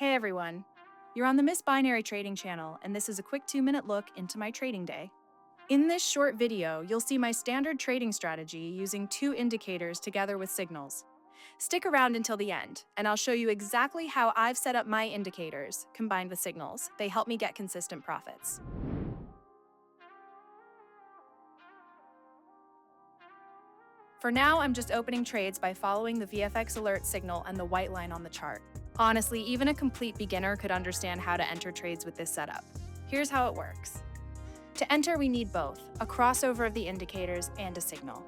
Hey everyone, you're on the Miss Binary Trading channel, and this is a quick 2-minute look into my trading day. In this short video, you'll see my standard trading strategy using two indicators together with signals. Stick around until the end, and I'll show you exactly how I've set up my indicators combined with signals. They help me get consistent profits. For now, I'm just opening trades by following the vfxAlert signal and the white line on the chart. Honestly, even a complete beginner could understand how to enter trades with this setup. Here's how it works. To enter, we need both, a crossover of the indicators and a signal.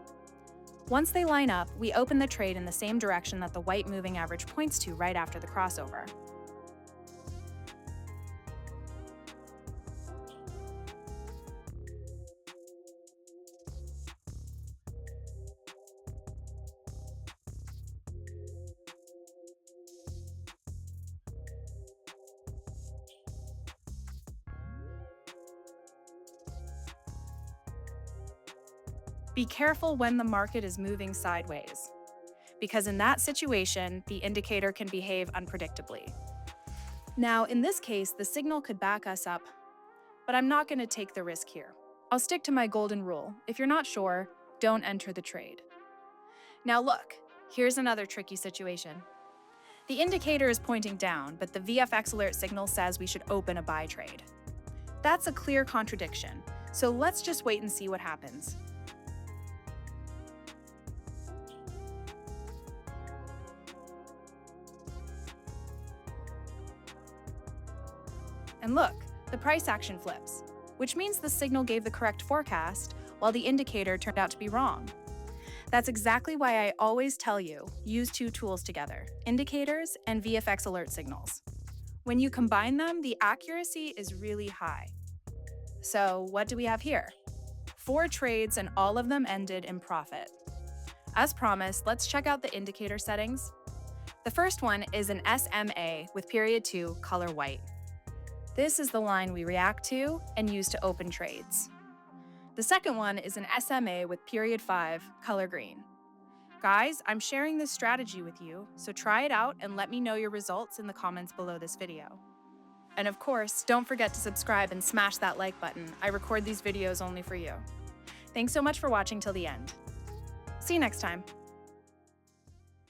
Once they line up, we open the trade in the same direction that the white moving average points to right after the crossover. Be careful when the market is moving sideways, because in that situation, the indicator can behave unpredictably. Now, in this case, the signal could back us up, but I'm not going to take the risk here. I'll stick to my golden rule. If you're not sure, don't enter the trade. Now look, here's another tricky situation. The indicator is pointing down, but the vfxAlert signal says we should open a buy trade. That's a clear contradiction, so let's just wait and see what happens. And look, the price action flips, which means the signal gave the correct forecast, while the indicator turned out to be wrong. That's exactly why I always tell you, use two tools together, indicators and vfxAlert signals. When you combine them, the accuracy is really high. So what do we have here? 4 trades and all of them ended in profit. As promised, let's check out the indicator settings. The first one is an SMA with period 2 color white. This is the line we react to and use to open trades. The second one is an SMA with period 5 color green. Guys, I'm sharing this strategy with you, so try it out and let me know your results in the comments below this video. And of course, don't forget to subscribe and smash that like button. I record these videos only for you. Thanks so much for watching till the end. See you next time.